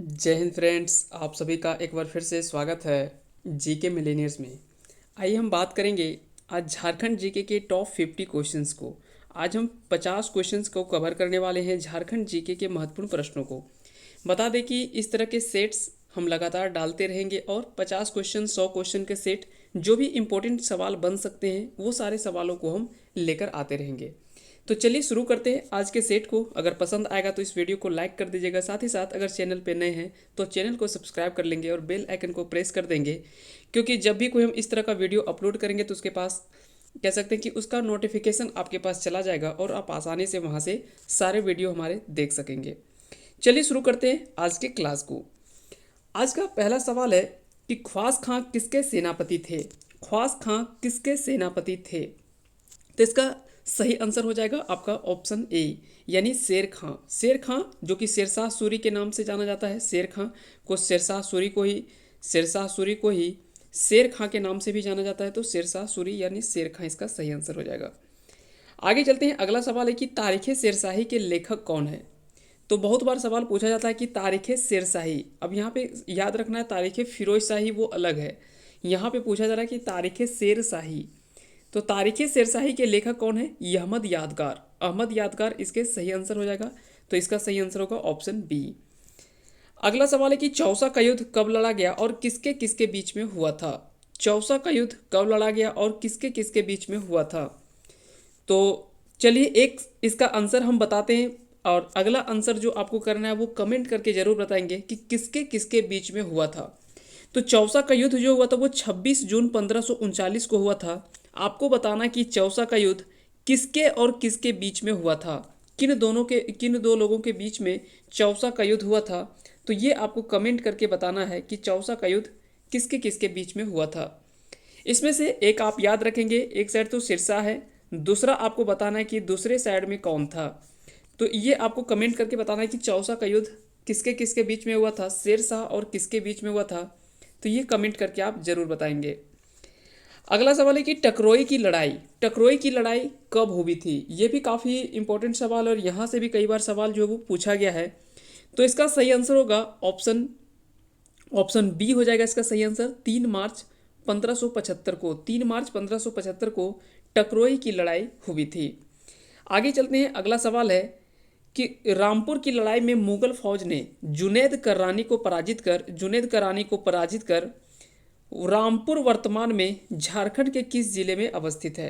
जय हिंद फ्रेंड्स, आप सभी का एक बार फिर से स्वागत है जीके मिलेनियर्स में। आइए हम बात करेंगे आज झारखंड जीके के टॉप 50 क्वेश्चंस को। आज हम 50 क्वेश्चंस को कवर करने वाले हैं, झारखंड जीके के महत्वपूर्ण प्रश्नों को। बता दें कि इस तरह के सेट्स हम लगातार डालते रहेंगे और 50 क्वेश्चन 100 क्वेश्चन के सेट जो भी इम्पोर्टेंट सवाल बन सकते हैं वो सारे सवालों को हम लेकर आते रहेंगे। तो चलिए शुरू करते हैं आज के सेट को। अगर पसंद आएगा तो इस वीडियो को लाइक कर दीजिएगा, साथ ही साथ अगर चैनल पे नए हैं तो चैनल को सब्सक्राइब कर लेंगे और बेल आइकन को प्रेस कर देंगे, क्योंकि जब भी कोई हम इस तरह का वीडियो अपलोड करेंगे तो उसके पास कह सकते हैं कि उसका नोटिफिकेशन आपके पास चला जाएगा और आप आसानी से वहाँ से सारे वीडियो हमारे देख सकेंगे। चलिए शुरू करते हैं आज के क्लास को। आज का पहला सवाल है कि ख्वास खां किसके सेनापति थे। ख्वास खां किसके सेनापति थे? तो इसका सही आंसर हो जाएगा आपका ऑप्शन ए, यानी शेर खां। शेर खां जो कि शेरशाह सूरी के नाम से जाना जाता है। शेर खां को शेरशाह सूरी को ही शेर खां के नाम से भी जाना जाता है। तो शेरशाह सूरी यानी शेर खां इसका सही आंसर हो जाएगा। आगे चलते हैं। अगला सवाल है कि तारीख शेरशाही के लेखक कौन है। तो बहुत बार सवाल पूछा जाता है कि तारीख शेरशाही। अब यहाँ पे याद रखना है, तारीख फिरोज शाही वो अलग है। यहाँ पे पूछा जा रहा है कि तारीख शेरशाही। तो तारीख शेरशाही के लेखक कौन है? अहमद यादगार। अहमद यादगार इसके सही आंसर हो जाएगा। तो इसका सही आंसर होगा ऑप्शन बी। अगला सवाल है कि चौसा का युद्ध कब लड़ा गया और किसके किसके बीच में हुआ था। चौसा का युद्ध कब लड़ा गया और किसके किसके बीच में हुआ था? तो चलिए एक इसका आंसर हम बताते हैं और अगला आंसर जो आपको करना है वो कमेंट करके जरूर बताएंगे कि किसके किसके बीच में हुआ था। तो चौसा का युद्ध जो हुआ था वो 26 जून 1539 को हुआ था। आपको बताना कि चौसा का युद्ध किसके और किसके बीच में हुआ था, किन दो लोगों के बीच में चौसा का युद्ध हुआ था। तो ये आपको कमेंट करके बताना है कि चौसा का युद्ध किसके किसके बीच में हुआ था। इसमें से एक आप याद रखेंगे, एक साइड तो सिरसा है, दूसरा आपको बताना है कि दूसरे साइड में कौन था। तो ये आपको कमेंट करके बताना है कि चौसा का युद्ध किसके किसके बीच में हुआ था, शेरशाह और किसके बीच में हुआ था। तो ये कमेंट करके आप जरूर बताएंगे। अगला सवाल है कि टकरोई की लड़ाई कब हुई थी। ये भी काफ़ी इंपॉर्टेंट सवाल और यहाँ से भी कई बार सवाल जो है वो पूछा गया है। तो इसका सही आंसर होगा ऑप्शन ऑप्शन बी हो जाएगा इसका सही आंसर। 3 मार्च 1575 को 3 मार्च 1575 को टकरोई की लड़ाई हुई थी। आगे चलते हैं। अगला सवाल है कि रामपुर की लड़ाई में मुगल फौज ने जुनेद करानी को पराजित कर रामपुर वर्तमान में झारखंड के किस जिले में अवस्थित है।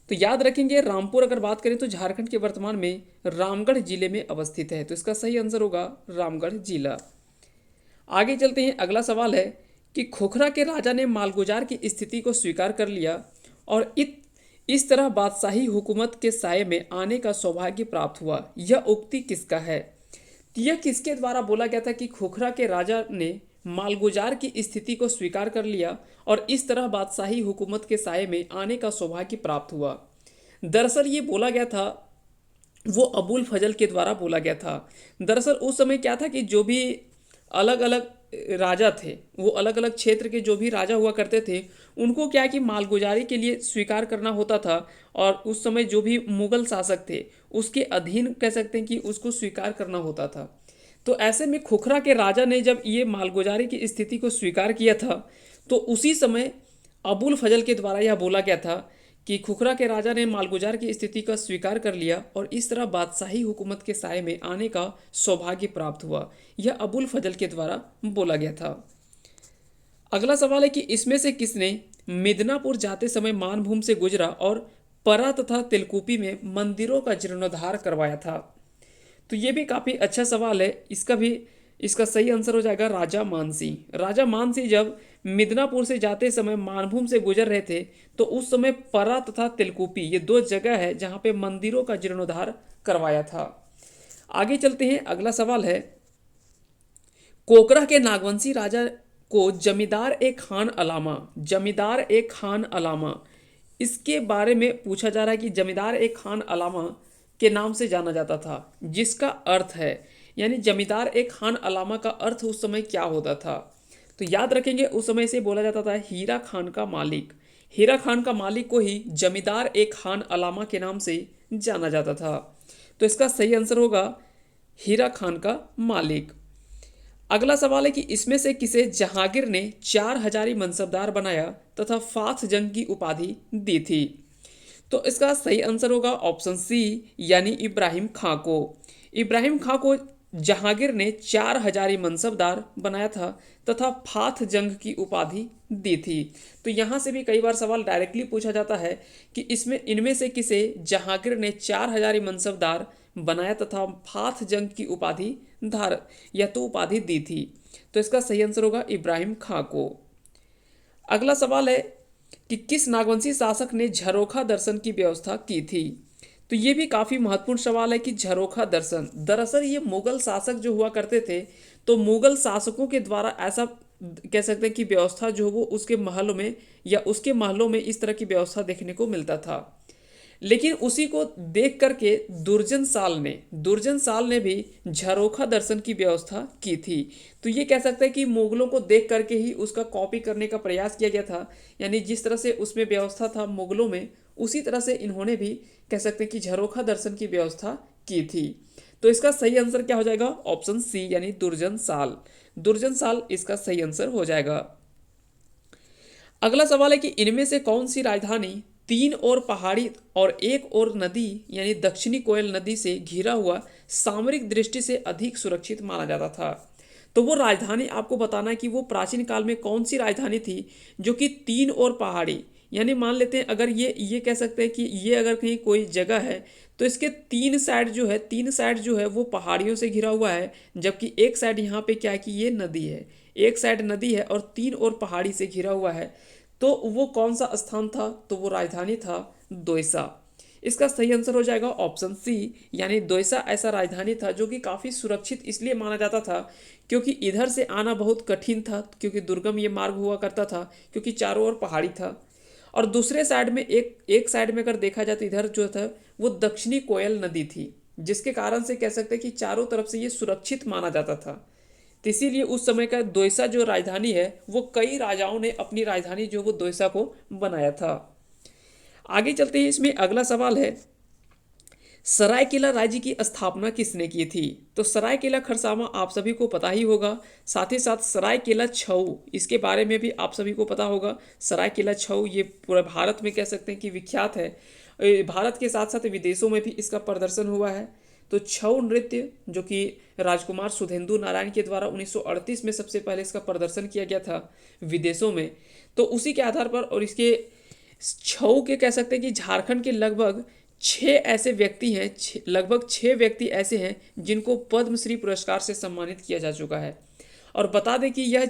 तो याद रखेंगे, रामपुर अगर बात करें तो झारखंड के वर्तमान में रामगढ़ जिले में अवस्थित है। तो इसका सही आंसर होगा रामगढ़ जिला। आगे चलते हैं। अगला सवाल है कि खोखरा के राजा ने मालगुजार की स्थिति को स्वीकार कर लिया और इस तरह बादशाही हुकूमत के साये में आने का सौभाग्य प्राप्त हुआ। यह उक्ति किसका है? तो यह किसके द्वारा बोला गया था कि खोखरा के राजा ने मालगुजार की स्थिति को स्वीकार कर लिया और इस तरह बादशाही हुकूमत के साये में आने का सौभाग्य प्राप्त हुआ? दरअसल ये बोला गया था, वो अबुल फजल के द्वारा बोला गया था। दरअसल उस समय क्या था कि जो भी अलग अलग राजा थे, वो अलग अलग क्षेत्र के जो भी राजा हुआ करते थे, उनको क्या कि मालगुजारी के लिए स्वीकार करना होता था और उस समय जो भी मुगल शासक थे उसके अधीन कह सकते हैं कि उसको स्वीकार करना होता था। तो ऐसे में खोखरा के राजा ने जब ये मालगुजारी की स्थिति को स्वीकार किया था तो उसी समय अबुल फजल के द्वारा यह बोला गया था कि खुखरा के राजा ने मालगुजार की स्थिति का स्वीकार कर लिया और इस तरह बादशाही हुकूमत के साये में आने का सौभाग्य प्राप्त हुआ। यह अबुल फजल के द्वारा बोला गया था। अगला सवाल है कि इसमें से किसने मिदनापुर जाते समय मानभूम से गुजरा और परा तथा तिलकुपी में मंदिरों का जीर्णोद्धार करवाया था। तो ये भी काफ़ी अच्छा सवाल है। इसका सही आंसर हो जाएगा राजा मानसिंह। राजा मानसिंह जब मिदनापुर से जाते समय मानभूम से गुजर रहे थे तो उस समय परा तथा तिलकुपी ये दो जगह है जहाँ पे मंदिरों का जीर्णोद्धार करवाया था। आगे चलते हैं। अगला सवाल है कोकरा के नागवंशी राजा को जमींदार ए खान अलामा इसके बारे में पूछा जा रहा है कि जमींदार ए खान अलामा के नाम से जाना जाता था, जिसका अर्थ है, यानी जमींदार ए खान अलामा का अर्थ उस समय क्या होता था। तो याद रखेंगे उस समय से बोला जाता था हीरा खान का मालिक। हीरा खान का मालिक को ही जमींदार ए खान अलामा के नाम से जाना जाता था। तो इसका सही आंसर होगा हीरा खान का मालिक। अगला सवाल है कि इसमें से किसे जहांगीर ने 4 हजारी मनसबदार बनाया तथा फाथ जंग की उपाधि दी थी? तो इसका सही आंसर होगा ऑप्शन सी, यानी इब्राहिम खां को। इब्राहिम खां को जहांगीर ने 4 हजारी मनसबदार बनाया था तथा फाथ जंग की उपाधि दी थी। तो यहाँ से भी कई बार सवाल डायरेक्टली पूछा जाता है कि इसमें इनमें से किसे जहांगीर ने 4 हजारी मनसबदार बनाया तथा फाथ जंग की उपाधि धार या तो उपाधि दी थी। तो इसका सही आंसर होगा इब्राहिम खां को। अगला सवाल है कि किस नागवंशी शासक ने झरोखा दर्शन की व्यवस्था की थी? तो ये भी काफ़ी महत्वपूर्ण सवाल है कि झरोखा दर्शन, दरअसल ये मुगल शासक जो हुआ करते थे, तो मुगल शासकों के द्वारा ऐसा कह सकते हैं कि व्यवस्था जो वो उसके महलों में या उसके महलों में इस तरह की व्यवस्था देखने को मिलता था। लेकिन उसी को देख करके दुर्जन साल ने भी झरोखा दर्शन की व्यवस्था की थी। तो ये कह सकते हैं कि मुगलों को देख करके ही उसका कॉपी करने का प्रयास किया गया था, यानी जिस तरह से उसमें व्यवस्था था मुगलों में, उसी तरह से इन्होंने भी कह सकते हैं कि झरोखा दर्शन की व्यवस्था की थी। तो इसका सही आंसर क्या हो जाएगा? ऑप्शन सी, यानी दुर्जन साल इसका सही आंसर हो जाएगा। अगला सवाल है कि इनमें से कौन सी राजधानी 3 ओर पहाड़ी और 1 ओर नदी यानी दक्षिणी कोयल नदी से घिरा हुआ सामरिक दृष्टि से अधिक सुरक्षित माना जाता था? तो वो राजधानी आपको बताना है कि वो प्राचीन काल में कौन सी राजधानी थी जो कि 3 ओर पहाड़ी, यानी मान लेते हैं अगर ये कह सकते हैं कि ये अगर कहीं कोई जगह है तो इसके 3 साइड जो है वो पहाड़ियों से घिरा हुआ है, जबकि एक साइड यहाँ पे क्या है कि ये नदी है, एक साइड नदी है और 3 ओर पहाड़ी से घिरा हुआ है। तो वो कौन सा स्थान था? तो वो राजधानी था दोयसा। इसका सही आंसर हो जाएगा ऑप्शन सी, यानी दोयसा ऐसा राजधानी था जो कि काफ़ी सुरक्षित इसलिए माना जाता था क्योंकि इधर से आना बहुत कठिन था, क्योंकि दुर्गम ये मार्ग हुआ करता था, क्योंकि चारों ओर पहाड़ी था। और दूसरे साइड में एक साइड में अगर देखा जाए तो इधर जो था वो दक्षिणी कोयल नदी थी, जिसके कारण से कह सकते हैं कि चारों तरफ से ये सुरक्षित माना जाता था। तो इसीलिए उस समय का दोयसा जो राजधानी है वो कई राजाओं ने अपनी राजधानी जो वो दोयसा को बनाया था। आगे चलते हैं, इसमें अगला सवाल है सरायकेला राज्य की स्थापना किसने की थी? तो सरायकेला खरसावां आप सभी को पता ही होगा, साथ ही साथ सरायकेला छऊ इसके बारे में भी आप सभी को पता होगा। सरायकेला छऊ ये पूरे भारत में कह सकते हैं कि विख्यात है, भारत के साथ साथ विदेशों में भी इसका प्रदर्शन हुआ है। तो छऊ नृत्य जो कि राजकुमार सुधेंदु नारायण के द्वारा 1938 में सबसे पहले इसका प्रदर्शन किया गया था विदेशों में, तो उसी के आधार पर और इसके छऊ के कह सकते हैं कि झारखंड के लगभग 6 व्यक्ति ऐसे हैं जिनको पद्मश्री पुरस्कार से सम्मानित किया जा चुका है। और बता दें कि यह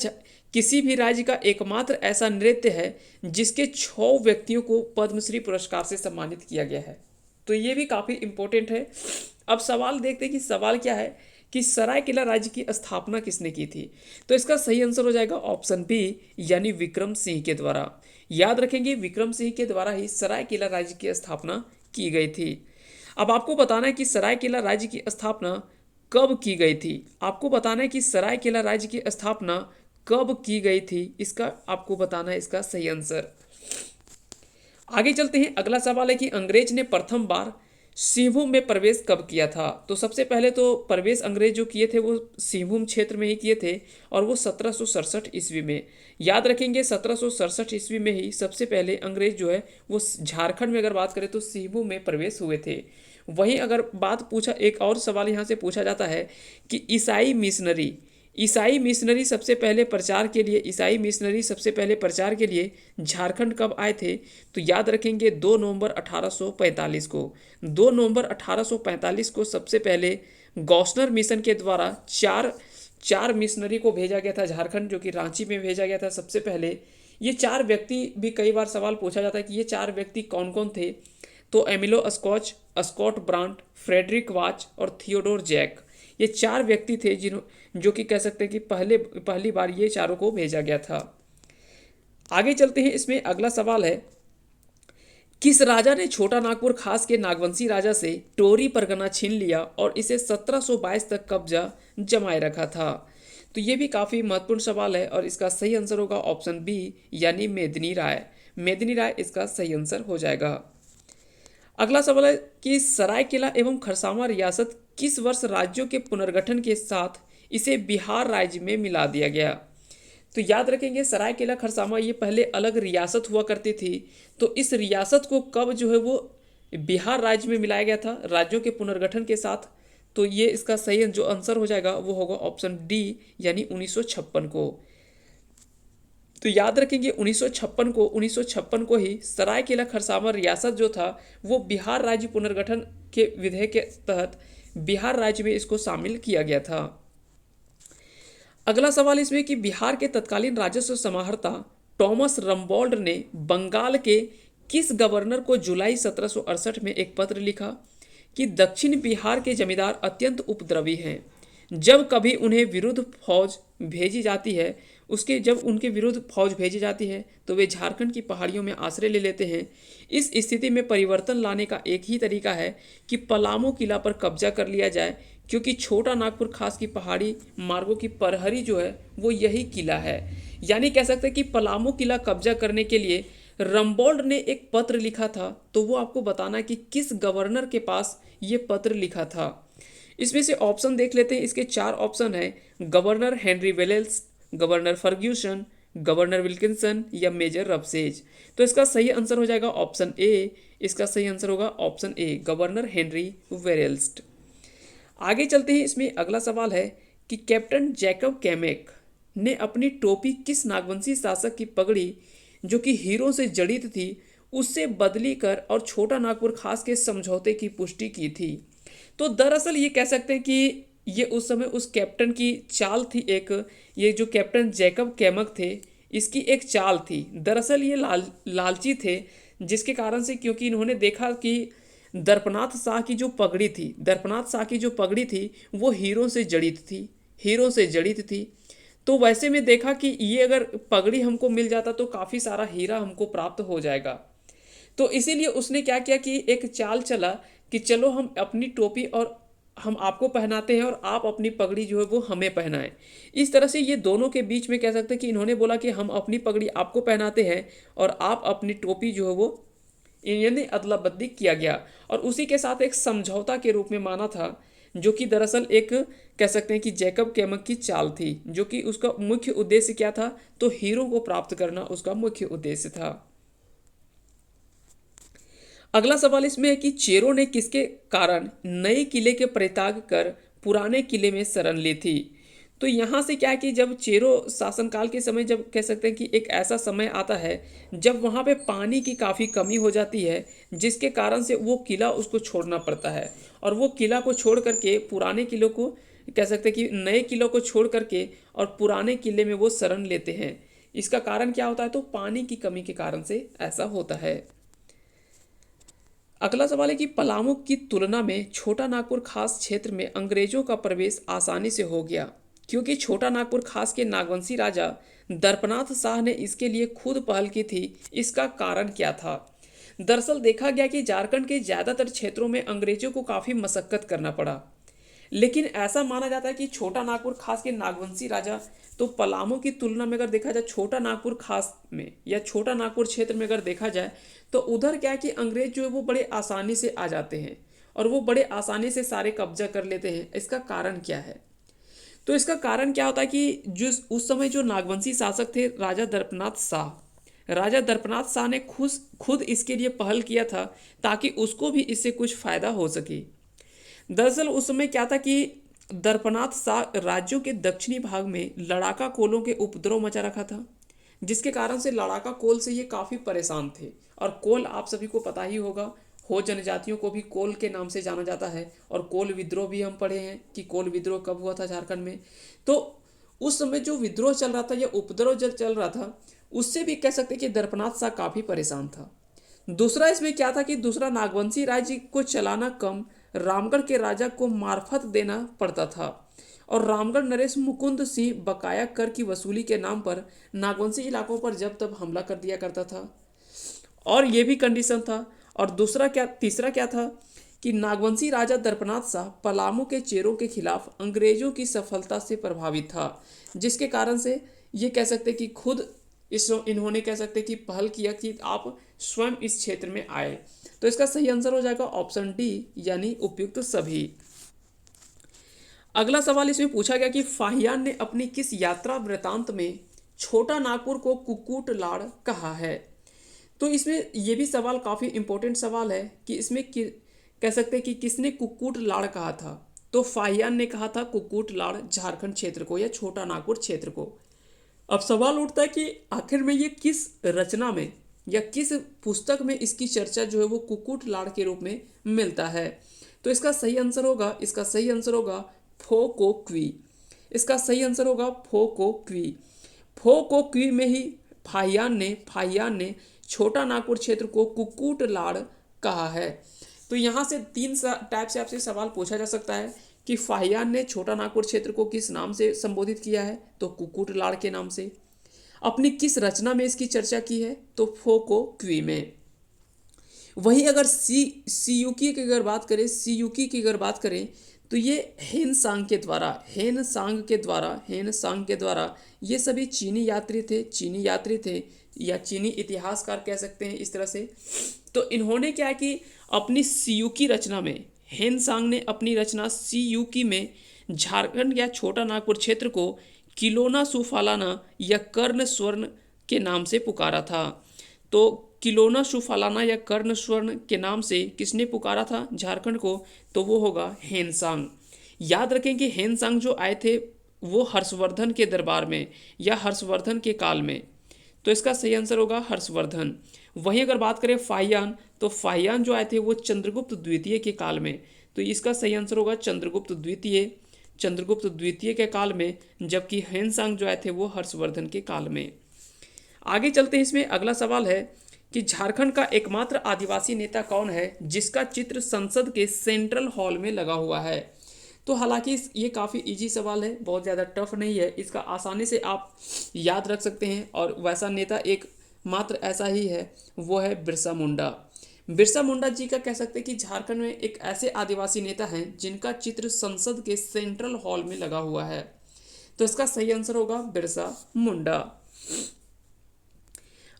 किसी भी राज्य का एकमात्र ऐसा नृत्य है जिसके 6 व्यक्तियों को पद्मश्री पुरस्कार से सम्मानित किया गया है। तो ये भी काफ़ी इम्पोर्टेंट है। अब सवाल देखते हैं कि सवाल क्या है कि सरायकेला राज्य की स्थापना किसने की थी? तो इसका सही आंसर हो जाएगा ऑप्शन बी, यानी विक्रम सिंह के द्वारा। याद रखेंगे विक्रम सिंह के द्वारा ही सरायकेला राज्य की स्थापना की गई थी। अब आपको बताना है कि सरायकेला राज्य की स्थापना कब की गई थी। आपको बताना है कि सरायकेला राज्य की स्थापना कब की गई थी, इसका आपको बताना है इसका सही आंसर। आगे चलते हैं, अगला सवाल है कि अंग्रेज ने प्रथम बार सिंहभूम में प्रवेश कब किया था? तो सबसे पहले तो प्रवेश अंग्रेज जो किए थे वो सिंहभूम क्षेत्र में ही किए थे और वो 1767 ईस्वी में। याद रखेंगे 1767 ईस्वी में ही सबसे पहले अंग्रेज जो है वो झारखंड में अगर बात करें तो सिंहभूम में प्रवेश हुए थे। वहीं अगर बात पूछा, एक और सवाल यहाँ से पूछा जाता है कि ईसाई मिशनरी सबसे पहले प्रचार के लिए झारखंड कब आए थे? तो याद रखेंगे 2 नवंबर 1845 को। 2 नवंबर 1845 को सबसे पहले गौसनर मिशन के द्वारा चार मिशनरी को भेजा गया था झारखंड, जो कि रांची में भेजा गया था सबसे पहले। ये 4 व्यक्ति भी कई बार सवाल पूछा जाता है कि ये 4 व्यक्ति कौन कौन थे? तो एमिलो स्कॉट ब्रांट, फ्रेडरिक वाच और थियोडोर जैक, ये 4 व्यक्ति थे जो कि कह सकते हैं कि पहली बार ये चारों को भेजा गया था। आगे चलते हैं, इसमें अगला सवाल है किस राजा ने छोटा नागपुर खास के नागवंशी राजा से टोरी परगना छीन लिया और इसे 1722 तक कब्जा जमाए रखा था? तो ये भी काफ़ी महत्वपूर्ण सवाल है और इसका सही आंसर होगा ऑप्शन बी, यानी मेदिनी राय इसका सही आंसर हो जाएगा। अगला सवाल है कि सरायकेला एवं खरसावां रियासत किस वर्ष राज्यों के पुनर्गठन के साथ इसे बिहार राज्य में मिला दिया गया। तो याद रखेंगे सरायकेला खरसावां ये पहले अलग रियासत हुआ करती थी। तो इस रियासत को कब जो है वो बिहार राज्य में मिलाया गया था, राज्यों के पुनर्गठन के साथ। तो ये इसका सही जो आंसर हो जाएगा वो होगा ऑप्शन डी, यानी 1956 को। तो याद रखेंगे 1956 को ही सरायकेला खरसावां रियासत जो था वो बिहार राज्य पुनर्गठन के विधेयक के तहत बिहार राज्य में इसको शामिल किया गया था। अगला सवाल इसमें कि बिहार के तत्कालीन राजस्व समाहर्ता टॉमस रम्बोल्ड ने बंगाल के किस गवर्नर को जुलाई 1768 में एक पत्र लिखा कि दक्षिण बिहार के जमींदार अत्यंत उपद्रवी हैं। जब कभी उन्हें विरुद्ध फौज भेजी जाती है जब उनके विरुद्ध फौज भेजी जाती है तो वे झारखंड की पहाड़ियों में आश्रय ले लेते हैं। इस स्थिति में परिवर्तन लाने का एक ही तरीका है कि पलामू किला पर कब्जा कर लिया जाए, क्योंकि छोटा नागपुर खास की पहाड़ी मार्गों की प्रहरी जो है वो यही किला है। यानी कह सकते हैं कि पलामू किला कब्जा करने के लिए रम्बोल्ड ने एक पत्र लिखा था। तो वो आपको बताना है कि किस गवर्नर के पास ये पत्र लिखा था। इसमें से ऑप्शन देख लेते हैं। इसके 4 ऑप्शन है, governor Henry Wells, governor Fergusson, governor Wilkinson या मेजर रबसेज। तो इसका सही आंसर हो जाएगा ऑप्शन ए। इसका सही आंसर होगा option A, governor Henry Wells. आगे चलते हैं। इसमें अगला सवाल है कि कैप्टन जैकब कैमेक ने अपनी टोपी किस नागवंशी शासक की पगड़ी जो कि हीरो से जड़ित थी उससे बदली कर और छोटा नागपुर खास के समझौते की पुष्टि की थी। तो दरअसल ये कह सकते हैं कि ये उस समय उस कैप्टन की चाल थी एक, ये जो कैप्टन जैकब कैमक थे इसकी एक चाल थी। दरअसल ये लालची थे, जिसके कारण से क्योंकि इन्होंने देखा कि दर्पनाथ शाह की जो पगड़ी थी वो हीरो से जड़ित थी। तो वैसे में देखा कि ये अगर पगड़ी हमको मिल जाता तो काफ़ी सारा हीरा हमको प्राप्त हो जाएगा। तो इसीलिए उसने क्या किया कि एक चाल चला कि चलो हम अपनी टोपी और हम आपको पहनाते हैं और आप अपनी पगड़ी जो है वो हमें पहनाएं। इस तरह से ये दोनों के बीच में कह सकते हैं कि इन्होंने बोला कि हम अपनी पगड़ी आपको पहनाते हैं और आप अपनी टोपी जो है वो, यानी अदला बदली किया गया और उसी के साथ एक समझौता के रूप में माना था, जो कि दरअसल एक कह सकते हैं कि जैकब कैमक की चाल थी, जो कि उसका मुख्य उद्देश्य क्या था, तो हीरो को प्राप्त करना उसका मुख्य उद्देश्य था। अगला सवाल इसमें है कि चेरो ने किसके कारण नए किले के परित्याग कर पुराने किले में शरण ली थी। तो यहाँ से क्या है कि जब चेरो शासनकाल के समय, जब कह सकते हैं कि एक ऐसा समय आता है जब वहाँ पे पानी की काफ़ी कमी हो जाती है, जिसके कारण से वो किला उसको छोड़ना पड़ता है और वो किला को छोड़ करके पुराने किलों को, कह सकते हैं कि नए किलों को छोड़ करके और पुराने किले में वो शरण लेते हैं। इसका कारण क्या होता है, तो पानी की कमी के कारण से ऐसा होता है। अगला सवाल है कि पलामू की तुलना में छोटा नागपुर खास क्षेत्र में अंग्रेजों का प्रवेश आसानी से हो गया, क्योंकि छोटा नागपुर खास के नागवंशी राजा दर्पनाथ शाह ने इसके लिए खुद पहल की थी। इसका कारण क्या था? दरअसल देखा गया कि झारखंड के ज़्यादातर क्षेत्रों में अंग्रेजों को काफ़ी मशक्कत करना पड़ा, लेकिन ऐसा माना जाता है कि छोटा नागपुर खास के नागवंशी राजा, तो पलामू की तुलना में अगर देखा जाए छोटा नागपुर खास में या छोटा नागपुर क्षेत्र में अगर देखा जाए तो उधर क्या है कि अंग्रेज जो है वो बड़े आसानी से आ जाते हैं और वो बड़े आसानी से सारे कब्जा कर लेते हैं। इसका कारण क्या है? तो इसका कारण क्या होता है कि जो उस समय जो नागवंशी शासक थे राजा दर्पनाथ शाह ने खुद इसके लिए पहल किया था ताकि उसको भी इससे कुछ फायदा हो सके। दरअसल उस समय क्या था कि दर्पनाथ शाह राज्यों के दक्षिणी भाग में लड़ाका कोलों के उपद्रव मचा रखा था, जिसके कारण से लड़ाका कोल से ये काफ़ी परेशान थे। और कोल आप सभी को पता ही होगा, हो जनजातियों को भी कोल के नाम से जाना जाता है और कोल विद्रोह भी हम पढ़े हैं कि कोल विद्रोह कब हुआ था झारखंड में। तो उस समय जो विद्रोह चल रहा था या उपद्रव जो चल रहा था, उससे भी कह सकते कि दर्पनाथ शाह काफ़ी परेशान था। दूसरा इसमें क्या था कि दूसरा नागवंशी राज्य को चलाना कम रामगढ़ के राजा को मार्फत देना पड़ता था और रामगढ़ नरेश मुकुंद सिंह बकाया कर की वसूली के नाम पर नागवंशी इलाकों पर जब तब हमला कर दिया करता था, और ये भी कंडीशन था। और तीसरा क्या था कि नागवंशी राजा दर्पनाथ शाह पलामू के चेरों के खिलाफ अंग्रेजों की सफलता से प्रभावित था, जिसके कारण से ये कह सकते कि खुद इन्होंने कह सकते कि पहल किया कि आप स्वयं इस क्षेत्र में आए। तो इसका सही आंसर हो जाएगा ऑप्शन डी, यानी उपयुक्त सभी। अगला सवाल इसमें पूछा गया कि फाहियान ने अपनी किस यात्रा वृतांत में छोटा नागपुर को कुक्कुट लाड़ कहा है। तो इसमें ये भी सवाल काफ़ी इंपॉर्टेंट सवाल है कि इसमें कह सकते हैं कि किसने कुक्कुट लाड़ कहा था। तो फाहियान ने कहा था कुक्कुट लाड़ झारखंड क्षेत्र को या छोटा नागपुर क्षेत्र को। अब सवाल उठता है कि आखिर में ये किस रचना में या किस पुस्तक में इसकी चर्चा जो है वो कुक्कुट लाड़ के रूप में मिलता है। तो इसका सही आंसर होगा फो को क्वी। इसका सही आंसर होगा फो को क्वी। फो को क्वी में ही फाहियान ने छोटा नागपुर क्षेत्र को कुक्कुट लाड़ कहा है। तो यहाँ से तीन टाइप से आपसे सवाल पूछा जा सकता है कि फाहियान ने छोटा नागपुर क्षेत्र को किस नाम से संबोधित किया है, तो कुक्कुट लाड़ के नाम से। अपनी किस रचना में इसकी चर्चा की है, तो फो को क्वी में। वही अगर सीयूकी की अगर बात करें तो ये हेन सांग के द्वारा ये सभी चीनी यात्री थे या चीनी इतिहासकार कह सकते हैं इस तरह से। तो इन्होंने क्या है कि अपनी सीयूकी रचना में हेन सांग ने अपनी रचना सीयूकी में झारखंड या छोटा नागपुर क्षेत्र को किलोना सुफालाना या कर्ण स्वर्ण के नाम से पुकारा था। तो किलोना सुफालाना या कर्ण स्वर्ण के नाम से किसने पुकारा था झारखंड को, तो वो होगा हेनसांग। याद रखें कि हेनसांग जो आए थे वो हर्षवर्धन के दरबार में या हर्षवर्धन के काल में। तो इसका सही आंसर होगा हर्षवर्धन। वहीं अगर बात करें फाहियान, तो फाहियान जो आए थे वो चंद्रगुप्त द्वितीय के काल में। तो इसका सही आंसर होगा चंद्रगुप्त द्वितीय के काल में, जबकि हेनसांग जो आए थे वो हर्षवर्धन के काल में। आगे चलते हैं। इसमें अगला सवाल है कि झारखंड का एकमात्र आदिवासी नेता कौन है जिसका चित्र संसद के सेंट्रल हॉल में लगा हुआ है। तो हालांकि ये काफ़ी इजी सवाल है, बहुत ज़्यादा टफ नहीं है, इसका आसानी से आप याद रख सकते हैं। और वैसा नेता एक मात्र ऐसा ही है, वो है बिरसा मुंडा। बिरसा मुंडा जी का कह सकते हैं कि झारखंड में एक ऐसे आदिवासी नेता हैं जिनका चित्र संसद के सेंट्रल हॉल में लगा हुआ है। तो इसका सही आंसर होगा बिरसा मुंडा।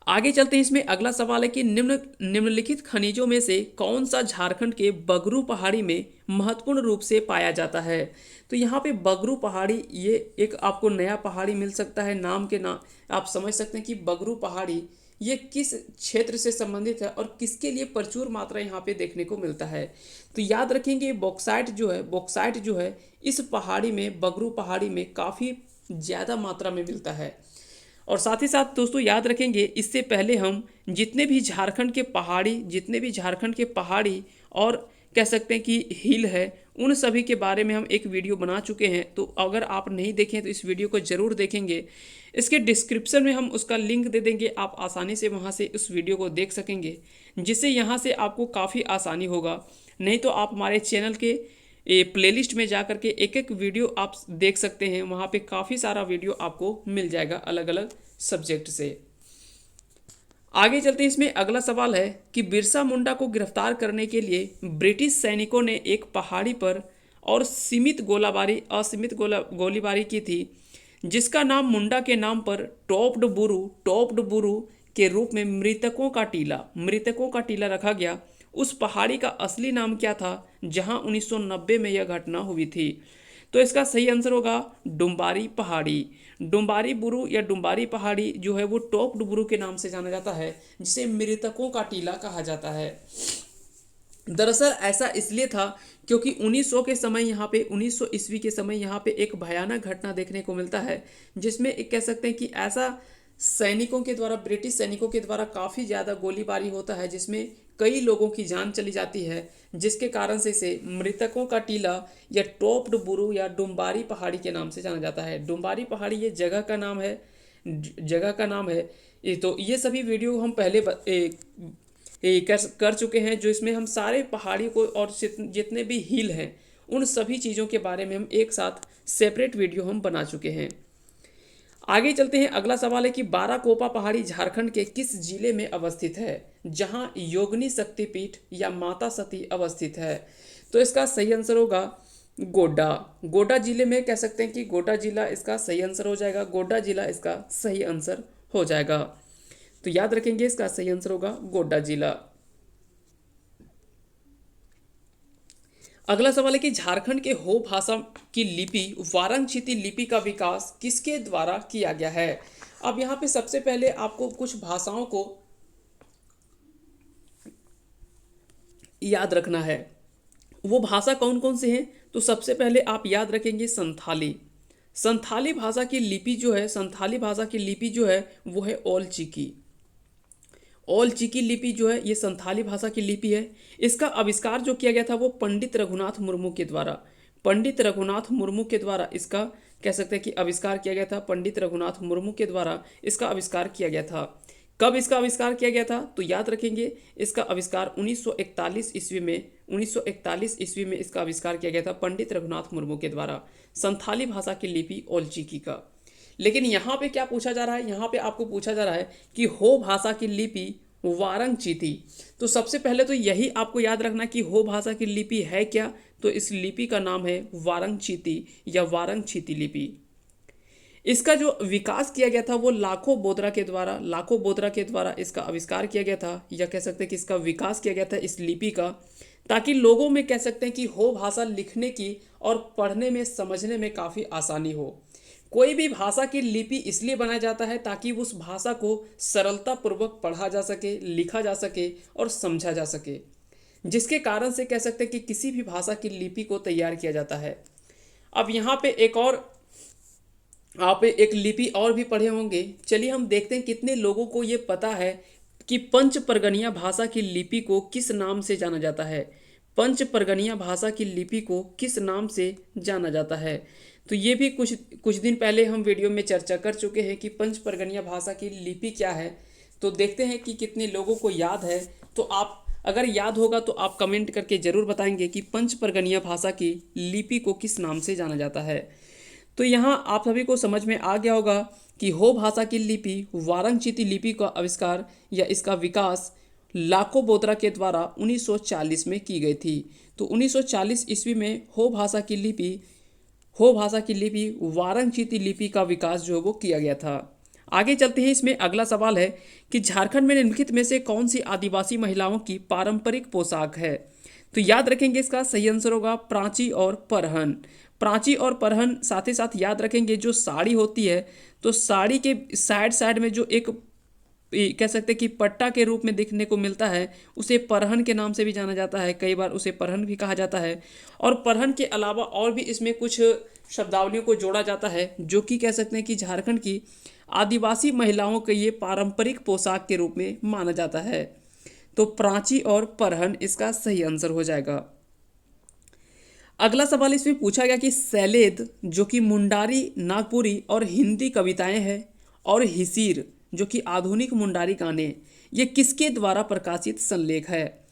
आगे चलते हैं। इसमें अगला सवाल है कि निम्नलिखित खनिजों में से कौन सा झारखंड के बगरू पहाड़ी में महत्वपूर्ण रूप से पाया जाता है। तो यहाँ पे बगरू पहाड़ी ये एक आपको नया पहाड़ी मिल सकता है। नाम के नाम आप समझ सकते हैं कि बगरू पहाड़ी ये किस क्षेत्र से संबंधित है और किसके लिए प्रचुर मात्रा यहाँ पे देखने को मिलता है। तो याद रखेंगे बॉक्साइट जो है इस पहाड़ी में, बगरू पहाड़ी में काफ़ी ज़्यादा मात्रा में मिलता है। और साथ ही साथ दोस्तों याद रखेंगे, इससे पहले हम जितने भी झारखंड के पहाड़ी और कह सकते हैं कि हिल है, उन सभी के बारे में हम एक वीडियो बना चुके हैं। तो अगर आप नहीं देखें तो इस वीडियो को ज़रूर देखेंगे। इसके डिस्क्रिप्शन में हम उसका लिंक दे देंगे, आप आसानी से वहां से उस वीडियो को देख सकेंगे, जिससे यहाँ से आपको काफ़ी आसानी होगा। नहीं तो आप हमारे चैनल के प्लेलिस्ट में जा कर के एक एक वीडियो आप देख सकते हैं। वहाँ पे काफ़ी सारा वीडियो आपको मिल जाएगा अलग अलग सब्जेक्ट से। आगे चलते हैं। इसमें अगला सवाल है कि बिरसा मुंडा को गिरफ्तार करने के लिए ब्रिटिश सैनिकों ने एक पहाड़ी पर और असीमित गोलीबारी की थी, जिसका नाम मुंडा के नाम पर टॉप्ड बुरू के रूप में मृतकों का टीला रखा गया। उस पहाड़ी का असली नाम क्या था जहां 1990 में यह घटना हुई थी। तो इसका सही आंसर होगा डुम्बारी पहाड़ी। डुम्बारी बुरू या डुम्बारी पहाड़ी जो है वो टॉप्ड बुरू के नाम से जाना जाता है, जिसे मृतकों का टीला कहा जाता है। दरअसल ऐसा इसलिए था क्योंकि 1900 के समय यहाँ पे 1900 ईस्वी के समय यहाँ पे एक भयानक घटना देखने को मिलता है, जिसमें एक कह सकते हैं कि ऐसा ब्रिटिश सैनिकों के द्वारा काफ़ी ज़्यादा गोलीबारी होता है, जिसमें कई लोगों की जान चली जाती है, जिसके कारण से इसे मृतकों का टीला या टॉप्ड बुरू या डुम्बारी पहाड़ी के नाम से जाना जाता है। डुम्बारी पहाड़ी ये जगह का नाम है। तो ये सभी वीडियो हम पहले कर चुके हैं, जो इसमें हम सारे पहाड़ी को और जितने भी हिल हैं उन सभी चीज़ों के बारे में हम एक साथ सेपरेट वीडियो हम बना चुके हैं। आगे चलते हैं। अगला सवाल है कि बाराकोपा पहाड़ी झारखंड के किस जिले में अवस्थित है जहां योगिनी शक्तिपीठ या माता सती अवस्थित है। तो इसका सही आंसर होगा गोड्डा जिले में कह सकते हैं कि गोड्डा जिला इसका सही आंसर हो जाएगा। गोड्डा जिला इसका सही आंसर हो जाएगा। तो याद रखेंगे इसका सही आंसर होगा गोड्डा जिला। अगला सवाल है कि झारखंड के हो भाषा की लिपि वारंगचीती लिपि का विकास किसके द्वारा किया गया है। अब यहाँ पे सबसे पहले आपको कुछ भाषाओं को याद रखना है। वो भाषा कौन कौन से हैं, तो सबसे पहले आप याद रखेंगे संथाली। संथाली भाषा की लिपि जो है, संथाली भाषा की लिपि जो है वो है ओल चिकी। ओल चिकी लिपि जो है ये संथाली भाषा की लिपि है। इसका आविष्कार जो किया गया था वो पंडित रघुनाथ मुर्मू के द्वारा, पंडित रघुनाथ मुर्मू के द्वारा इसका कह सकते हैं कि आविष्कार किया गया था। पंडित रघुनाथ मुर्मू के द्वारा इसका आविष्कार किया गया था। कब इसका आविष्कार किया गया था, तो याद रखेंगे इसका आविष्कार 1941 ईस्वी में, 1941 ईस्वी में इसका आविष्कार किया गया था पंडित रघुनाथ मुर्मू के द्वारा, संथाली भाषा की लिपि ओल चिकी का। लेकिन यहाँ पे क्या पूछा जा रहा है, यहाँ पे आपको पूछा जा रहा है कि हो भाषा की लिपि वारंगचीती। तो सबसे पहले तो यही आपको याद रखना कि हो भाषा की लिपि है क्या, तो इस लिपि का नाम है वारंगचीती या वारंगचीती लिपि। इसका जो विकास किया गया था वो लाखों बोदरा के द्वारा, लाखों बोदरा के द्वारा इसका आविष्कार किया गया था, या कह सकते हैं कि इसका विकास किया गया था इस लिपि का, ताकि लोगों में कह सकते हैं कि हो भाषा लिखने की और पढ़ने में समझने में काफ़ी आसानी हो। कोई भी भाषा की लिपि इसलिए बनाया जाता है ताकि उस भाषा को सरलता पूर्वक पढ़ा जा सके, लिखा जा सके और समझा जा सके, जिसके कारण से कह सकते हैं कि किसी भी भाषा की लिपि को तैयार किया जाता है। अब यहाँ पे एक और आप एक लिपि और भी पढ़े होंगे, चलिए हम देखते हैं कितने लोगों को ये पता है कि पंच परगनिया भाषा की लिपि को किस नाम से जाना जाता है। पंच परगनिया भाषा की लिपि को किस नाम से जाना जाता है, तो ये भी कुछ दिन पहले हम वीडियो में चर्चा कर चुके हैं कि पंच परगनिया भाषा की लिपि क्या है। तो देखते हैं कि कितने लोगों को याद है। तो आप अगर याद होगा तो आप कमेंट करके ज़रूर बताएंगे कि पंच परगनिया भाषा की लिपि को किस नाम से जाना जाता है। तो यहाँ आप सभी को समझ में आ गया होगा कि हो भाषा की लिपि वारंगचीती लिपि का आविष्कार या इसका विकास लाखों बोत्रा के द्वारा 1940 में की गई थी। तो 1940 ईस्वी में हो भाषा की लिपि वारंगचीती लिपि का विकास जो है वो किया गया था। आगे चलते हैं, इसमें अगला सवाल है कि झारखंड में निम्नलिखित में से कौन सी आदिवासी महिलाओं की पारंपरिक पोशाक है। तो याद रखेंगे इसका सही आंसर होगा प्राची और परहन। प्राची और परहन, साथ ही साथ याद रखेंगे जो साड़ी होती है, तो साड़ी के साइड में जो एक कह सकते हैं कि पट्टा के रूप में दिखने को मिलता है, उसे परहन के नाम से भी जाना जाता है, कई बार उसे परहन भी कहा जाता है। और परहन के अलावा और भी इसमें कुछ शब्दावलियों को जोड़ा जाता है जो कि कह सकते हैं कि झारखंड की आदिवासी महिलाओं के ये पारंपरिक पोशाक के रूप में माना जाता है। तो प्राची और परहन इसका सही आंसर हो जाएगा। अगला सवाल इसमें पूछा गया कि सैलेद जो कि मुंडारी नागपुरी और हिंदी कविताएं हैं, और हिसीर जो कि आधुनिक मुंडारी गाने, ये किसके द्वारा प्रकाशित संलेख है।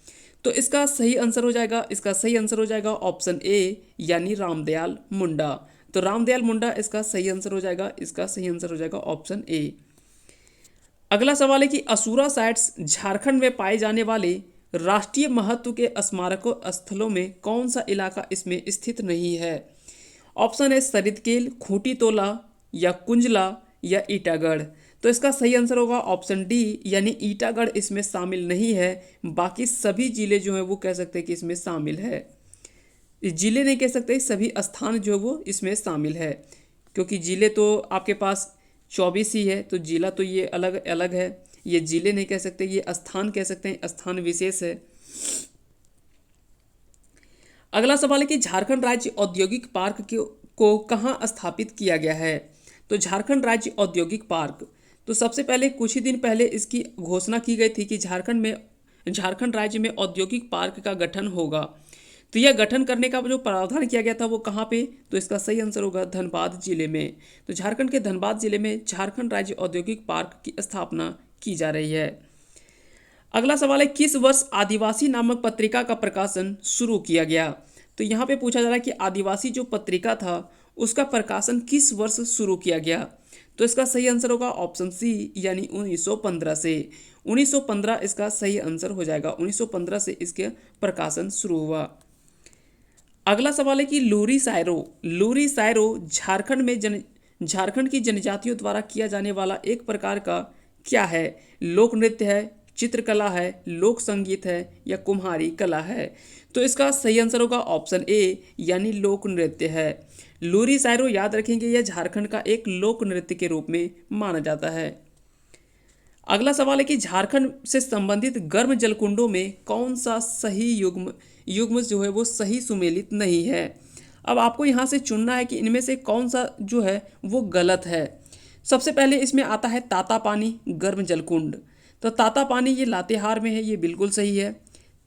तो इसका सही आंसर हो जाएगा, इसका सही आंसर हो जाएगा ऑप्शन ए यानी रामदयाल मुंडा। तो रामदयाल मुंडा इसका सही आंसर हो जाएगा, इसका सही आंसर हो जाएगा ऑप्शन ए। अगला सवाल है कि असुरा साइट्स झारखंड में पाए जाने वाले राष्ट्रीय महत्व के स्मारकों स्थलों में कौन सा इलाका इसमें स्थित नहीं है। ऑप्शन है सरिदकेल, खूंटी तोला या कुंजला या ईटागढ़। तो इसका सही आंसर होगा ऑप्शन डी यानी ईटागढ़ इसमें शामिल नहीं है, बाकी सभी जिले जो हैं वो कह सकते हैं कि इसमें शामिल है। जिले नहीं कह सकते, सभी स्थान जो है वो इसमें शामिल है, क्योंकि जिले तो आपके पास 24 ही है, तो जिला तो ये अलग अलग है, ये जिले नहीं कह सकते, ये स्थान कह सकते हैं, स्थान विशेष है। अगला सवाल है कि झारखंड राज्य औद्योगिक पार्क को कहाँ स्थापित किया गया है। तो झारखंड राज्य औद्योगिक पार्क, तो सबसे पहले कुछ ही दिन पहले इसकी घोषणा की गई थी कि झारखंड राज्य में औद्योगिक पार्क का गठन होगा। तो यह गठन करने का जो प्रावधान किया गया था वो कहाँ पे, तो इसका सही आंसर होगा धनबाद जिले में। तो झारखंड के धनबाद जिले में झारखंड राज्य औद्योगिक पार्क की स्थापना की जा रही है। अगला सवाल है किस वर्ष आदिवासी नामक पत्रिका का प्रकाशन शुरू किया गया। तो यहाँ पे पूछा जा रहा है कि आदिवासी जो पत्रिका था उसका प्रकाशन किस वर्ष शुरू किया गया। तो इसका सही आंसर होगा ऑप्शन सी यानी 1915 से। 1915 इसका सही आंसर हो जाएगा, 1915 से इसके प्रकाशन शुरू हुआ। अगला सवाल है कि लूरी सायरो झारखंड की जनजातियों द्वारा किया जाने वाला एक प्रकार का क्या है, लोक नृत्य है, चित्रकला है, लोक संगीत है या कुम्हारी कला है? तो इसका सही आंसर होगा ऑप्शन ए यानी लोक नृत्य है। लूरी शायरो याद रखेंगे यह झारखंड का एक लोक नृत्य के रूप में माना जाता है। अगला सवाल है कि झारखंड से संबंधित गर्म जलकुंडों में कौन सा सही युग्म युग्म जो है वो सही सुमेलित नहीं है। अब आपको यहाँ से चुनना है कि इनमें से कौन सा जो है वो गलत है। सबसे पहले इसमें आता है ताता पानी गर्म जलकुंड। तो ताता पानी ये लातेहार में है, ये बिल्कुल सही है।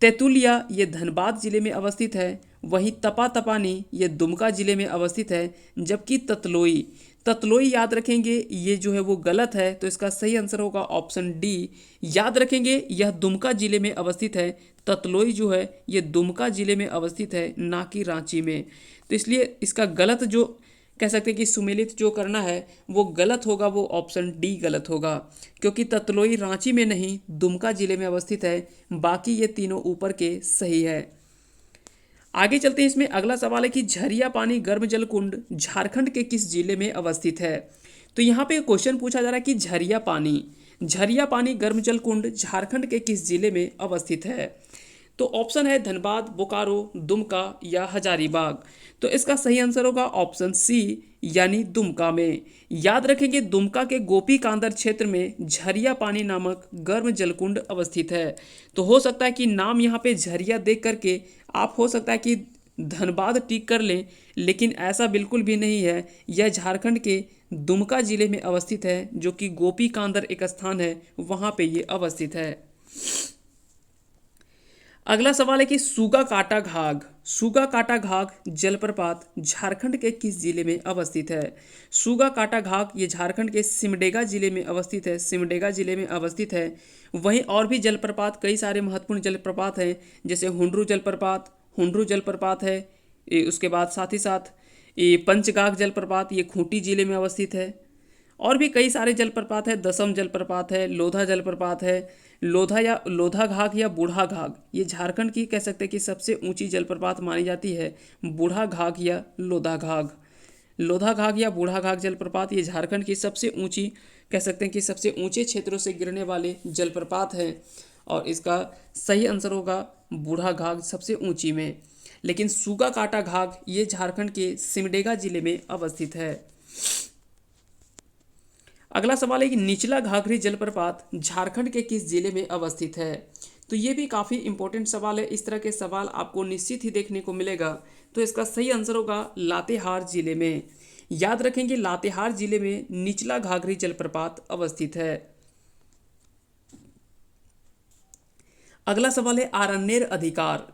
तेंतुलिया ये धनबाद जिले में अवस्थित है। वहीं तपा तपानी ये दुमका जिले में अवस्थित है। जबकि ततलोई ततलोई याद रखेंगे ये जो है वो गलत है। तो इसका सही आंसर होगा ऑप्शन डी। याद रखेंगे यह दुमका जिले में अवस्थित है। ततलोई जो है ये दुमका जिले में अवस्थित है, ना कि रांची में। तो इसलिए इसका गलत जो कह सकते हैं कि सुमेलित जो करना है वो गलत होगा, वो ऑप्शन डी गलत होगा, क्योंकि ततलोई रांची में नहीं दुमका जिले में अवस्थित है। बाकी ये तीनों ऊपर के सही है। आगे चलते हैं, इसमें अगला सवाल है कि झरिया पानी गर्म जल कुंड झारखंड के किस जिले में अवस्थित है। तो यहाँ पे क्वेश्चन पूछा जा रहा है कि झरिया पानी गर्म जल कुंड झारखंड के किस जिले में अवस्थित है। तो ऑप्शन है धनबाद, बोकारो, दुमका या हजारीबाग। तो इसका सही आंसर होगा ऑप्शन सी यानी दुमका में। याद रखेंगे दुमका के गोपी कांदर क्षेत्र में झरिया पानी नामक गर्म जलकुंड अवस्थित है। तो हो सकता है कि नाम यहाँ पे झरिया देख करके आप हो सकता है कि धनबाद टिक कर लें, लेकिन ऐसा बिल्कुल भी नहीं है। यह झारखंड के दुमका जिले में अवस्थित है, जो कि गोपी कांदर एक स्थान है वहाँ पे ये अवस्थित है। अगला सवाल है कि सूगा काटा घाघ जलप्रपात झारखंड के किस जिले में अवस्थित है। सूगा काटा घाघ ये झारखंड के सिमडेगा जिले में अवस्थित है, सिमडेगा जिले में अवस्थित है। वहीं और भी जलप्रपात, कई सारे महत्वपूर्ण जलप्रपात हैं, जैसे हुंड्रू जलप्रपात है। उसके बाद साथ ही साथ ये पंचगाग जलप्रपात ये खूंटी जिले में अवस्थित है। और भी कई सारे जलप्रपात है, दसम जलप्रपात है, लोधा जलप्रपात है। लोधा घाघ या बूढ़ा घाघ ये झारखंड की कह सकते हैं कि सबसे ऊंची जलप्रपात मानी जाती है। बूढ़ा घाघ या लोधा घाघ या बूढ़ा घाघ जलप्रपात ये झारखंड की सबसे ऊंची कह सकते हैं कि सबसे ऊंचे क्षेत्रों से गिरने वाले जलप्रपात हैं। और इसका सही आंसर होगा बूढ़ा घाघ सबसे ऊंची में। लेकिन सूगा काटा घाघ ये झारखंड के सिमडेगा जिले में अवस्थित है। अगला सवाल है कि निचला घाघरी जलप्रपात झारखंड के किस जिले में अवस्थित है। तो ये भी काफ़ी इंपॉर्टेंट सवाल है, इस तरह के सवाल आपको निश्चित ही देखने को मिलेगा। तो इसका सही आंसर होगा लातेहार जिले में। याद रखेंगे लातेहार जिले में निचला घाघरी जलप्रपात अवस्थित है। अगला सवाल है आरण्येर अधिकार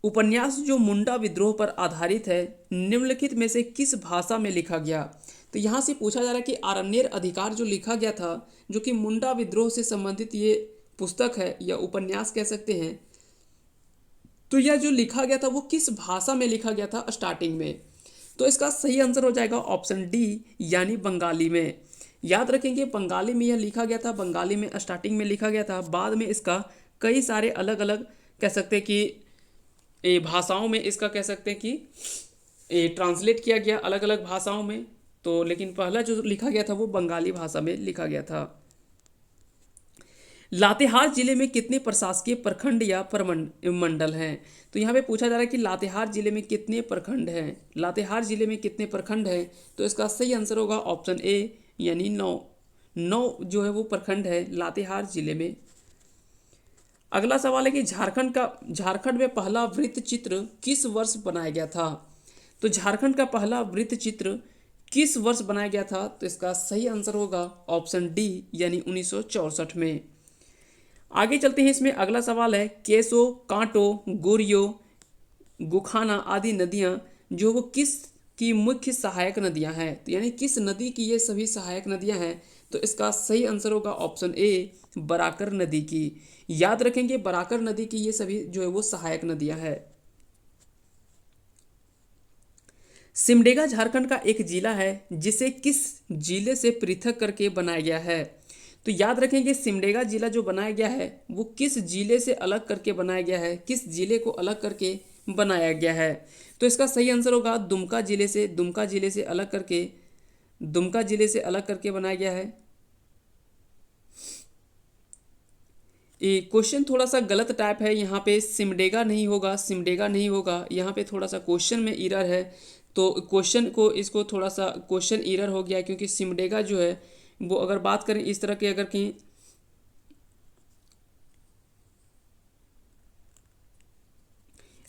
उपन्यास जो मुंडा विद्रोह पर आधारित है निम्नलिखित में से किस भाषा में लिखा गया। तो यहाँ से पूछा जा रहा है कि आरण्येर अधिकार जो लिखा गया था, जो कि मुंडा विद्रोह से संबंधित ये पुस्तक है या उपन्यास कह सकते हैं, तो यह जो लिखा गया था वो किस भाषा में लिखा गया था स्टार्टिंग में। तो इसका सही आंसर हो जाएगा ऑप्शन डी यानी बंगाली में। याद रखेंगे बंगाली में यह लिखा गया था, बंगाली में स्टार्टिंग में लिखा गया था। बाद में इसका कई सारे अलग अलग कह सकते हैं कि भाषाओं में इसका कह सकते हैं कि ट्रांसलेट किया गया अलग अलग भाषाओं में। तो लेकिन पहला जो लिखा गया था वो बंगाली भाषा में लिखा गया था। लातेहार जिले में कितने प्रशासकीय प्रखंड या मंडल हैं। तो यहाँ पे पूछा जा रहा है कि लातेहार जिले में कितने प्रखंड हैं। लातेहार जिले में कितने प्रखंड हैं। तो इसका सही आंसर होगा ऑप्शन ए यानी 9 जो है वो प्रखंड है लातेहार जिले में। अगला सवाल है कि झारखंड में पहला वृत्त चित्र किस वर्ष बनाया गया था। तो झारखंड का पहला वृत्त चित्र किस वर्ष बनाया गया था। तो इसका सही आंसर होगा ऑप्शन डी यानी 1964 में। आगे चलते हैं, इसमें अगला सवाल है केसो, कांटो, गोरियो, गुखाना आदि नदियां जो वो किस की मुख्य सहायक नदियां हैं। तो यानी किस नदी की ये सभी सहायक नदियां हैं। तो इसका सही आंसर होगा ऑप्शन ए बराकर नदी की। याद रखेंगे बराकर नदी की ये सभी जो है वो सहायक नदियां हैं। सिमडेगा झारखंड का एक जिला है जिसे किस जिले से पृथक करके बनाया गया है। तो याद रखेंगे सिमडेगा जिला जो बनाया गया है वो किस जिले से अलग करके बनाया गया है, किस जिले को अलग करके बनाया गया है। तो इसका सही आंसर होगा दुमका जिले से अलग करके बनाया गया है। ये क्वेश्चन थोड़ा सा गलत टाइप है, यहाँ पे सिमडेगा नहीं होगा, सिमडेगा नहीं होगा, यहाँ पे थोड़ा सा क्वेश्चन में एरर है। तो क्वेश्चन को इसको थोड़ा सा क्वेश्चन एरर हो गया, क्योंकि सिमडेगा जो है वो अगर बात करें इस तरह के, अगर कहीं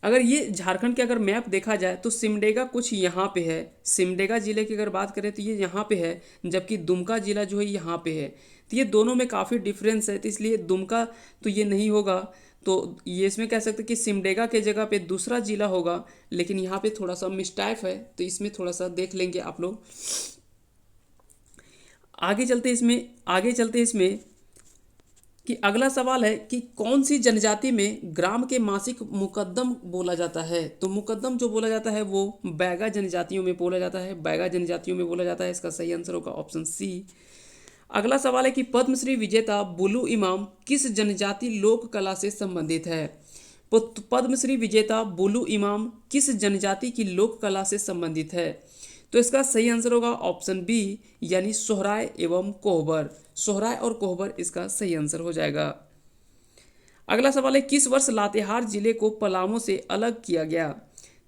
अगर ये झारखंड के अगर मैप देखा जाए तो सिमडेगा कुछ यहाँ पे है, सिमडेगा जिले की अगर बात करें तो ये यहाँ पे है, जबकि दुमका जिला जो है यहाँ पे है। तो ये दोनों में काफ़ी डिफरेंस है, तो इसलिए दुमका तो ये नहीं होगा। तो ये इसमें कह सकते हैं कि सिमडेगा के जगह पे दूसरा जिला होगा, लेकिन यहाँ पे थोड़ा सा मिस्टाइप है, तो इसमें थोड़ा सा देख लेंगे आप लोग। आगे चलते इसमें कि अगला सवाल है कि कौन सी जनजाति में ग्राम के मासिक मुकद्दम बोला जाता है। तो मुकद्दम जो बोला जाता है वो बैगा जनजातियों में बोला जाता है, बैगा जनजातियों में बोला जाता है। इसका सही आंसर होगा ऑप्शन सी। अगला सवाल है कि पद्मश्री विजेता बुल्लू इमाम किस जनजाति लोक कला से संबंधित है। पद्मश्री विजेता बुल्लू इमाम किस जनजाति की लोक कला से संबंधित है। तो इसका सही आंसर होगा ऑप्शन बी, यानी सोहराय एवं कोहबर। सोहराय और कोहबर इसका सही आंसर हो जाएगा। अगला सवाल है किस वर्ष लातेहार जिले को पलामू से अलग किया गया।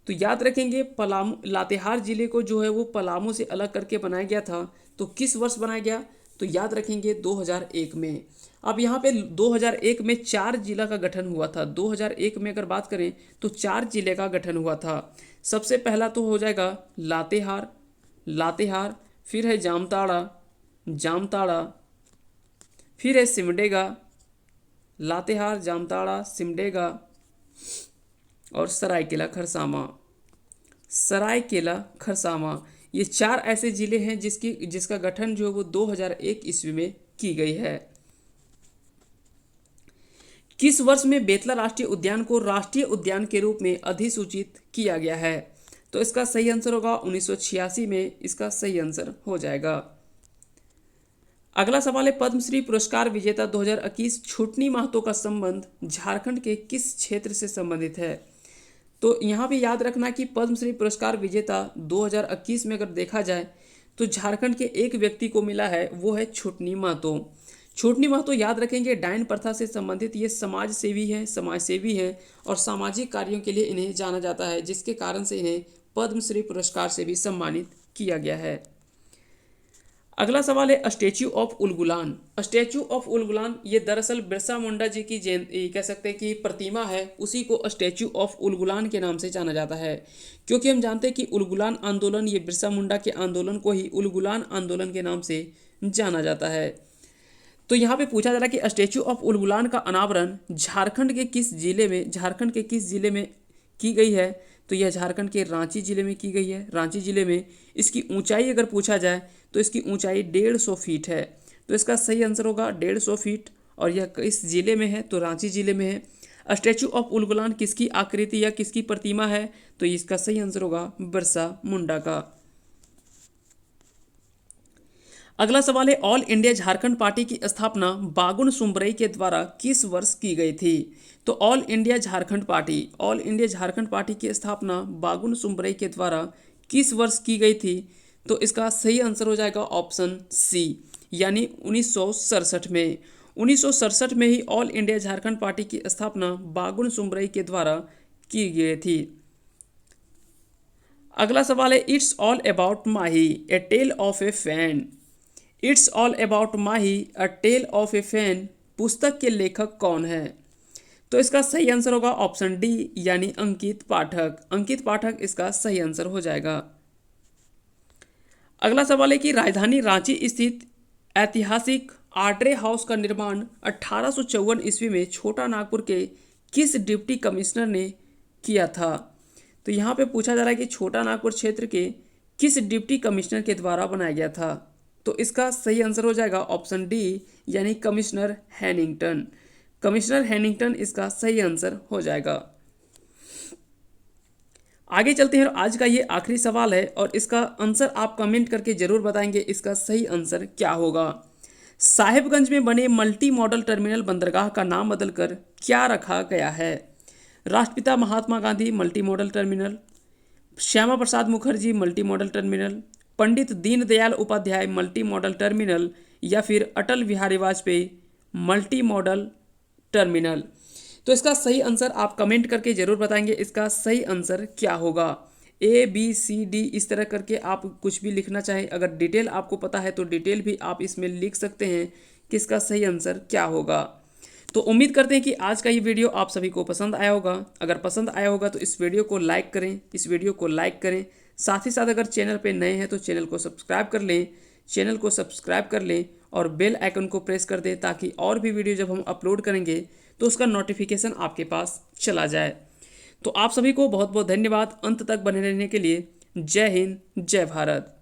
तो याद रखेंगे पलामू, लातेहार जिले को जो है वो पलामू से अलग करके बनाया गया था। तो किस वर्ष बनाया गया, तो याद रखेंगे 2001 में। अब यहाँ पे 2001 में 4 जिला का गठन हुआ था। 2001 में अगर बात करें तो 4 जिले का गठन हुआ था। सबसे पहला तो हो जाएगा लातेहार, लातेहार, फिर है जामताड़ा, जामताड़ा, फिर है सिमडेगा, लातेहार, जामताड़ा, सिमडेगा और सरायकेला खरसावां, सरायकेला खरसावां। ये 4 ऐसे जिले हैं जिसका गठन जो है वो 2001 ईस्वी में की गई है। किस वर्ष में बेतला राष्ट्रीय उद्यान को राष्ट्रीय उद्यान के रूप में अधिसूचित किया गया है। तो इसका सही आंसर होगा 1986 में, इसका सही आंसर हो जाएगा। अगला सवाल है पद्मश्री पुरस्कार विजेता 2021 छुटनी महतो का संबंध झारखंड के किस क्षेत्र से संबंधित है। तो यहाँ पे याद रखना कि पद्मश्री पुरस्कार विजेता 2021 में अगर देखा जाए तो झारखंड के एक व्यक्ति को मिला है, वो है छुटनी महतो। छुटनी महतो याद रखेंगे डायन प्रथा से संबंधित ये समाज सेवी हैं और सामाजिक कार्यों के लिए इन्हें जाना जाता है, जिसके कारण से इन्हें पद्मश्री पुरस्कार से भी सम्मानित किया गया है। अगला सवाल है statue of Ulgulan. Statue of Ulgulan ये दरअसल बिरसा मुंडा जी की कह सकते हैं कि प्रतिमा है, उसी को स्टैच्यू ऑफ उलगुलान के नाम से जाना जाता है, क्योंकि हम जानते हैं कि उलगुलान आंदोलन, ये बिरसा मुंडा के आंदोलन को ही उलगुलान आंदोलन के नाम से जाना जाता है। तो यहाँ पे पूछा जा रहा है कि स्टैच्यू ऑफ उलगुलान का अनावरण झारखंड के किस जिले में की गई है। तो यह झारखंड के रांची जिले में की गई है, रांची जिले में। इसकी ऊंचाई अगर पूछा जाए तो इसकी ऊंचाई 150 फीट है। तो इसका सही आंसर होगा 150 फीट, और यह किस जिले में है, तो रांची जिले में है। स्टैच्यू ऑफ उलगुलान किसकी आकृति या किसकी प्रतिमा है, तो इसका सही आंसर होगा बिरसा मुंडा का। अगला सवाल है ऑल इंडिया झारखंड पार्टी की स्थापना बागुन सुम्बरई के द्वारा किस वर्ष की गई थी। तो ऑल इंडिया झारखंड पार्टी की स्थापना बागुन सुम्बरई के द्वारा किस वर्ष की गई थी। तो इसका सही आंसर हो जाएगा ऑप्शन सी, यानी 1967 में। 1967 में ही ऑल इंडिया झारखंड पार्टी की स्थापना बागुन सुम्बरई के द्वारा की गई थी। अगला सवाल है it's all about Mahi a tale of a fan. It's all about Mahi a tale of a fan पुस्तक के लेखक कौन है। तो इसका सही आंसर होगा ऑप्शन डी, यानी अंकित पाठक। अंकित पाठक इसका सही आंसर हो जाएगा। अगला सवाल है कि राजधानी रांची स्थित ऐतिहासिक आड्रे हाउस का निर्माण 1854 ईस्वी में छोटा नागपुर के किस डिप्टी कमिश्नर ने किया था। तो यहाँ पे पूछा जा रहा है कि छोटा नागपुर क्षेत्र के किस डिप्टी कमिश्नर के द्वारा बनाया गया था। तो इसका सही आंसर हो जाएगा ऑप्शन डी, यानी कमिश्नर हैनिंगटन। कमिश्नर हैनिंगटन इसका सही आंसर हो जाएगा। आगे चलते हैं, आज का ये आखिरी सवाल है और इसका आंसर आप कमेंट करके जरूर बताएंगे इसका सही आंसर क्या होगा। साहिबगंज में बने मल्टी मॉडल टर्मिनल बंदरगाह का नाम बदलकर क्या रखा गया है। राष्ट्रपिता Mahatma Gandhi multi modal terminal, Shyama Prasad Mukherjee multi modal terminal, Pandit Deendayal Upadhyay multi modal terminal, या फिर Atal Bihari Vajpayee multi modal terminal. तो इसका सही आंसर आप कमेंट करके ज़रूर बताएंगे, इसका सही आंसर क्या होगा। ABCD इस तरह करके आप कुछ भी लिखना चाहें, अगर डिटेल आपको पता है तो डिटेल भी आप इसमें लिख सकते हैं कि इसका सही आंसर क्या होगा। तो उम्मीद करते हैं कि आज का ये वीडियो आप सभी को पसंद आया होगा। अगर पसंद आया होगा तो इस वीडियो को लाइक करें, इस वीडियो को लाइक करें। साथ ही साथ अगर चैनल पे नए हैं तो चैनल को सब्सक्राइब कर लें, चैनल को सब्सक्राइब कर लें और बेल आइकन को प्रेस कर दें, ताकि और भी वीडियो जब हम अपलोड करेंगे तो उसका नोटिफिकेशन आपके पास चला जाए। तो आप सभी को बहुत बहुत धन्यवाद अंत तक बने रहने के लिए। जय हिंद, जय भारत।